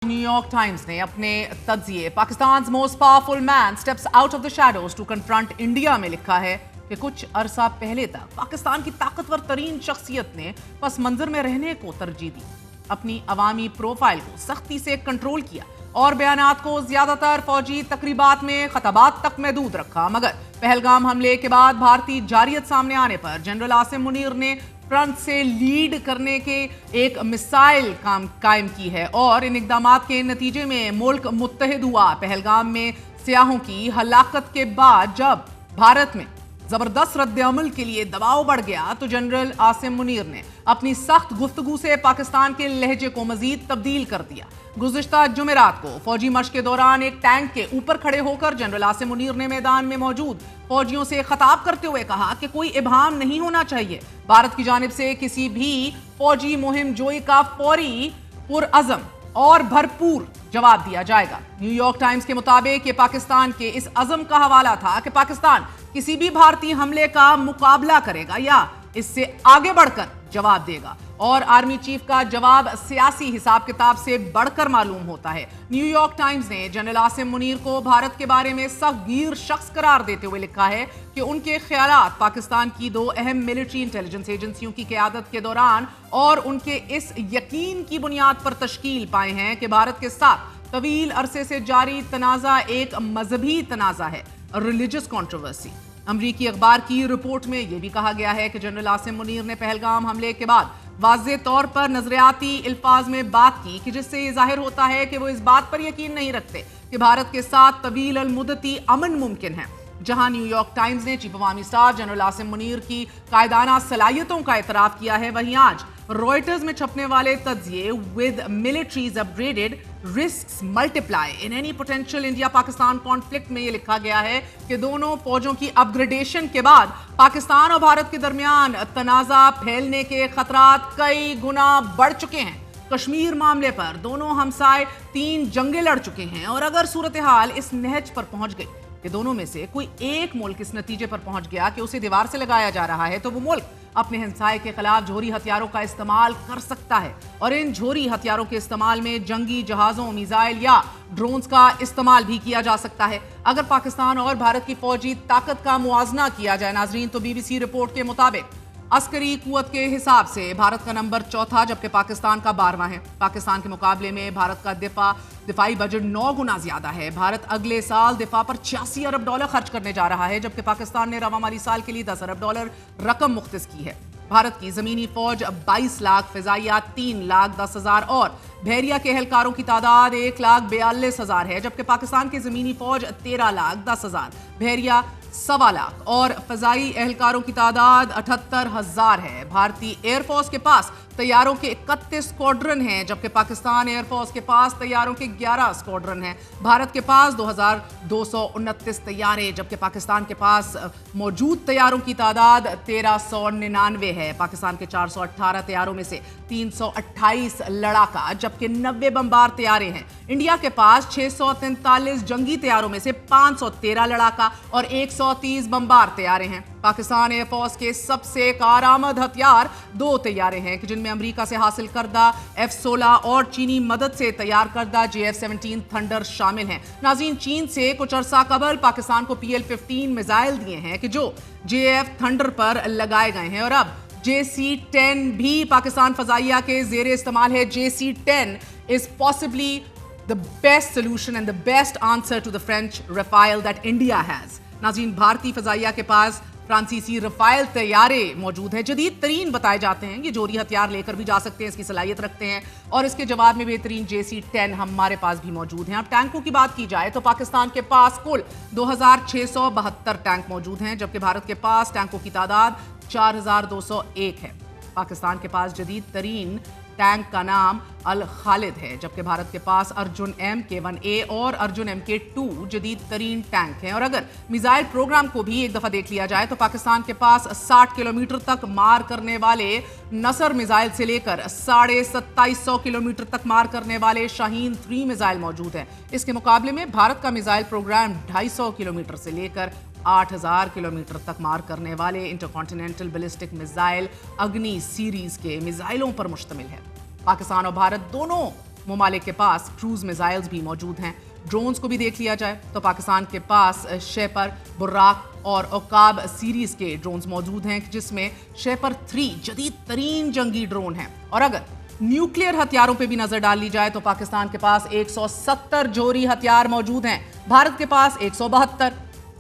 New York Times ने अपने तज्जिए Pakistan most powerful man steps out of the shadows to confront India में लिखा है कि कुछ अरसा पहले तक पाकिस्तान की ताकतवर तरीन शख्सियत ने पस मंजर में रहने को तरजीह दी, अपनी अवामी प्रोफाइल को सख्ती से कंट्रोल किया और बयानात को ज्यादातर फौजी तकरीबात में खताबात तक महदूद रखा। मगर पहलगाम हमले के बाद भारतीय जारियत सामने आने पर जनरल आसिम मुनीर ने फ्रंट से लीड करने के एक मिसाइल कायम की है और इन इकदामात के नतीजे में मुल्क मुत्तहिद हुआ। पहलगाम में सियाहों की हलाकत के बाद जब भारत में जबरदस्त रद्द-ए-अमल के लिए दबाव बढ़ गया तो जनरल आसिम मुनीर ने अपनी सख्त गुफ्तगू से पाकिस्तान के लहजे को मजीद तब्दील कर दिया। गुज़िश्ता जुमेरात को फौजी मश्क के दौरान एक टैंक के ऊपर खड़े होकर जनरल आसिम मुनीर ने मैदान में मौजूद फौजियों से खिताब करते हुए कहा कि कोई इबहाम नहीं होना चाहिए, भारत की जानिब से किसी भी फौजी मुहिम जोई का फौरी पुरअज़म और भरपूर जवाब दिया जाएगा। न्यूयॉर्क टाइम्स के मुताबिक ये पाकिस्तान के इस अज़म का हवाला था कि पाकिस्तान किसी भी भारतीय हमले का मुकाबला करेगा या इससे आगे बढ़कर जवाब देगा और आर्मी चीफ का जवाब सियासी हिसाब किताब से बढ़कर मालूम होता है। न्यूयॉर्क टाइम्स ने जनरल आसिम मुनीर को भारत के बारे में सख्तगीर शख्स करार देते हुए लिखा है कि उनके ख्यालात पाकिस्तान की दो अहम मिलिट्री इंटेलिजेंस एजेंसियों की क़यादत के दौरान और उनके इस यकीन की बुनियाद पर तश्कील पाए हैं कि भारत के साथ तवील अरसे से जारी तनाज़ा एक मजहबी तनाज़ा है, रिलीजियस कंट्रोवर्सी। अमरीकी अखबार की रिपोर्ट में यह भी कहा गया है कि जनरल आसिम मुनीर ने पहलगाम हमले के बाद वाज़े तौर पर नजरियाती अल्फाज में बात की कि जिससे ये जाहिर होता है कि वो इस बात पर यकीन नहीं रखते कि भारत के साथ तवील अल मुद्दती अमन मुमकिन है। जहां न्यूयॉर्क टाइम्स ने चीफ अवामी स्टाफ जनरल आसिम मुनीर की कायदाना सलाहियतों का एतराफ किया है, वहीं आज रॉयटर्स में छपने वाले तज्जिए with militaries upgraded risks multiply in any potential India Pakistan conflict में यह लिखा गया है कि दोनों फौजों की अपग्रेडेशन के बाद पाकिस्तान और भारत के दरमियान तनाज़ा फैलने के खतरात कई गुना बढ़ चुके हैं। कश्मीर मामले पर दोनों हमसाए 3 जंगें लड़ चुके हैं और अगर सूरत हाल इस नहज पर पहुंच गई कि दोनों में से कोई एक मुल्क इस नतीजे पर पहुंच गया कि उसे दीवार से लगाया जा रहा है तो वो मुल्क अपने हमसाए के खिलाफ जोहरी हथियारों का इस्तेमाल कर सकता है और इन जोहरी हथियारों के इस्तेमाल में जंगी जहाजों, मिसाइल या ड्रोन्स का इस्तेमाल भी किया जा सकता है। अगर पाकिस्तान और भारत की फौजी ताकत का मुआवजा किया जाए नाजरीन, तो BBC रिपोर्ट के मुताबिक अस्करी कुव्वत के हिसाब से भारत का नंबर 4था जबकि पाकिस्तान का 12वां है। पाकिस्तान के मुकाबले में भारत का दिफाई बजट 9 गुना ज्यादा है। भारत अगले साल दिफा पर $86 अरब खर्च करने जा रहा है जबकि पाकिस्तान ने रवा माली साल के लिए $10 अरब रकम मुख्तस की है। भारत की जमीनी फौज 22 लाख, फिजाइया 3,10,000 और बहरिया के एहलकारों की तादाद 1,42,000 है जबकि पाकिस्तान की जमीनी फौज 13,10,000, बहरिया 1.25 लाख और फजाई एहलकारों की तादाद 78,000 है। भारतीय एयरफोर्स के पास तैयारों के 31 स्क्वाड्रन हैं जबकि पाकिस्तान एयरफोर्स के पास तैयारों के 11 स्क्वाड्रन हैं। भारत के पास 2,229 तैयारे जबकि पाकिस्तान के पास मौजूद तैयारों की तादाद 1,399 है। पाकिस्तान के 418 तैयारों में से 328 लड़ाका जबकि 90 बमबार तैयारे हैं। इंडिया के पास 643 जंगी तैयारों में से 513 लड़ाका और 130 बमबार तैयारे हैं। पाकिस्तान एयरफोर्स के सबसे कारआमद हथियार 2 तैयारे हैं कि जिनमें अमेरिका से हासिल करदा F-16 और चीनी मदद से तैयार करदा JF-17 थंडर शामिल हैं। नाज़रीन, चीन से कुछ अरसा कबल पाकिस्तान को PL-15 मिसाइल दिए हैं कि जो JF थंडर पर लगाए गए हैं और अब JC-10 भी पाकिस्तान फजाइया के जेर इस्तेमाल है। JC-10 is possibly the best solution and the best answer to the French Rafale that India has। नाज़रीन, भारतीय फजाइया के पास फ्रांसीसी रफाइल तैयारे मौजूद हैं, जदीद तरीन बताए जाते हैं। ये जोहरी हथियार लेकर भी जा सकते हैं, इसकी सलाहियत रखते हैं और इसके जवाब में बेहतरीन JC-10 हमारे पास भी मौजूद हैं। अब टैंकों की बात की जाए तो पाकिस्तान के पास कुल 2,672 टैंक मौजूद हैं जबकि भारत के पास टैंकों की तादाद 4,201 है। पाकिस्तान के पास जदीद तरीन टैंक का नाम अल खालिद है जबकि भारत के पास अर्जुन MK-1A और अर्जुन MK-2 जदीद तरीन टैंक हैं। और अगर मिसाइल प्रोग्राम को भी एक दफा देख लिया जाए तो पाकिस्तान के पास 60 किलोमीटर तक मार करने वाले नसर मिसाइल से लेकर 2,750 किलोमीटर तक मार करने वाले शाहीन 3 मिसाइल मौजूद हैं। इसके मुकाबले में भारत का मिसाइल प्रोग्राम 250 किलोमीटर से लेकर 8,000 किलोमीटर तक मार करने वाले इंटरकॉन्टिनेंटल बैलिस्टिक मिसाइल अग्नि सीरीज के मिसाइलों पर मुश्तमिल है। पाकिस्तान और भारत दोनों ممالک کے پاس क्रूज मिसाइल्स भी मौजूद हैं। ड्रोन्स को भी देख लिया जाए तो पाकिस्तान के पास शेपर, बुर्राक और ओकाब सीरीज के ड्रोन्स मौजूद हैं, जिसमें शेपर 3 जदीद तरीन जंगी ड्रोन है। और अगर न्यूक्लियर हथियारों पे भी नजर डाल ली जाए तो पाकिस्तान के पास 170 जोहरी हथियार मौजूद हैं, भारत के पास 172।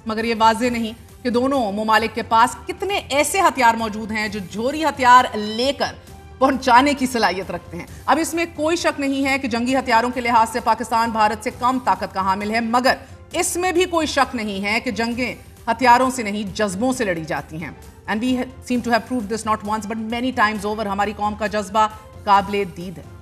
मगर ये वाज़ेह नहीं कि दोनों ममालिक के पास कितने ऐसे हथियार मौजूद हैं जो जोहरी हथियार लेकर पहुंचाने की सलाहियत रखते हैं। अब इसमें कोई शक नहीं है कि जंगी हथियारों के लिहाज से पाकिस्तान भारत से कम ताकत का हामिल है, मगर इसमें भी कोई शक नहीं है कि जंगें हथियारों से नहीं जज्बों से लड़ी जाती हैं। And we seem to have proved this not once but many times over. हमारी कौम का जज्बा काबिले दीद है।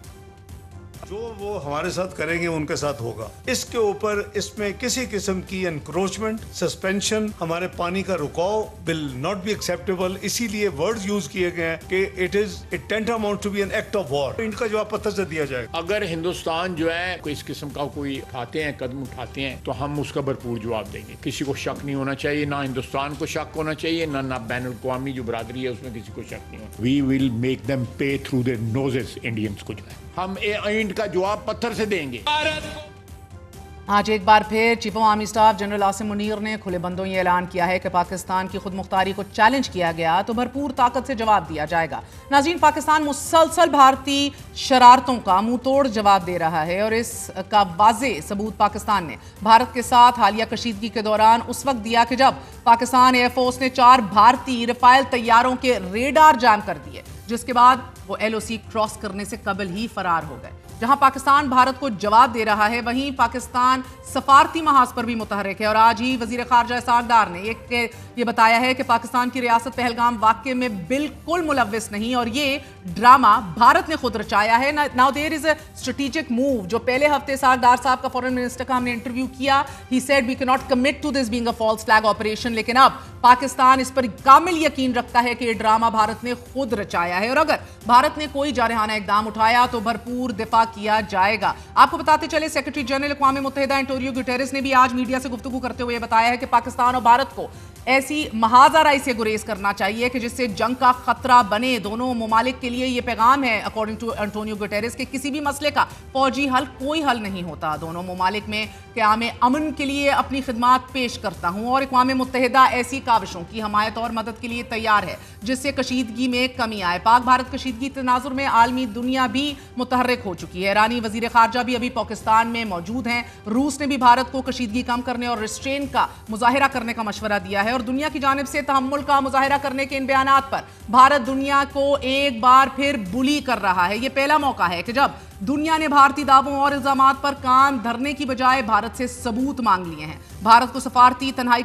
जो वो हमारे साथ करेंगे उनके साथ होगा। इसके ऊपर इसमें किसी किस्म की एनक्रोचमेंट, सस्पेंशन, हमारे पानी का रुकाव विल नॉट बी एक्सेप्टेबल। इसीलिए वर्ड्स यूज किए गए हैं कि it tantamount to be an act of war. इनका जवाब पत्थर से दिया जाएगा। अगर हिंदुस्तान जो है कोई इस किस्म का कोई उठाते हैं, कदम उठाते हैं, तो हम उसका भरपूर जवाब देंगे। किसी को शक नहीं होना चाहिए, ना हिंदुस्तान को शक होना चाहिए, ना बैनुल-अक़वामी जो बरादरी है उसमें किसी को शक नहीं होना। वी विल मेक देम पे थ्रू देयर नोजेस। इंडियंस को जो है हम इंड का जवाब पत्थर से देंगे। आज एक बार फिर chief of army staff general Asim Munir ने खुले बंदों ये ऐलान किया है कि पाकिस्तान की खुद मुख्तारी को चैलेंज किया गया तो भरपूर ताकत से जवाब दिया जाएगा। नाज़रीन, पाकिस्तान मुसलसल भारतीय शरारतों का मुंह तोड़ जवाब दे रहा है और इसका वाज़ेह सबूत पाकिस्तान ने भारत के साथ हालिया कशीदगी के दौरान उस वक्त दिया कि जब पाकिस्तान एयरफोर्स ने 4 भारतीय रफाल तैयारों के रेडार जाम कर दिए, जिसके बाद वो LOC क्रॉस करने से कबल ही फरार हो गए। जहां पाकिस्तान भारत को जवाब दे रहा है, वहीं पाकिस्तान सफारती महाज पर भी मुतहरिक है। और आज ही वजीर खारजा सागदार ने ये बताया है कि पाकिस्तान की रियासत पहलगाम वाक़े में बिल्कुल मुलव्विस नहीं और ये ड्रामा भारत ने खुद रचाया है। Now there is a strategic move. जो पहले हफ्ते सागदार साहब का फॉरेन मिनिस्टर का हमने इंटरव्यू किया, he said we can not commit to this being a false flag operation, लेकिन अब पाकिस्तान इस पर कामिल यकीन रखता है कि ये ड्रामा भारत ने खुद रचाया है और अगर भारत ने कोई जारहाना इकदाम उठाया तो भरपूर दिफा किया जाएगा। आपको बताते चले, सेक्रेटरी जनरल अक़वाम मुत्तहिदा एंटोनियो गुटेरेस ने भी आज मीडिया से गुफ्तगू करते हुए बताया है कि पाकिस्तान और भारत को ऐसी महाजराई से गुरेज करना चाहिए कि जिससे जंग का खतरा बने। दोनों ममालिक के लिए यह पैगाम है अकॉर्डिंग टू एंटोनियो गुटेरेस कि किसी भी मसले का फौजी हल कोई हल नहीं होता। दोनों ममालिक में क़याम अमन के लिए अपनी खिदमात पेश करता हूँ और अक़वाम मुत्तहिदा ऐसी काविशों की हमायत और मदद के लिए तैयार है जिससे कशीदगी में कमी आए। पाक भारत कशीदगी तनाजुर में आलमी दुनिया भी मुतहर्रिक हो चुकी है। ईरानी वजीर खारजा भी अभी पाकिस्तान में मौजूद हैं। रूस ने भी भारत को कशीदगी कम करने और रिस्ट्रेन का मुजाहिरा करने का मशवरा दिया है और दुनिया की जानिब से तहम्मुल का मुजाहिरा करने के इन बयानात पर भारत दुनिया को एक बार फिर बुली कर रहा है। यह पहला मौका है कि जब दुनिया ने भारतीय दावों और इल्जामात पर कान धरने की बजाय भारत से सबूत मांग लिए हैं। भारत को सफारती तन्हाई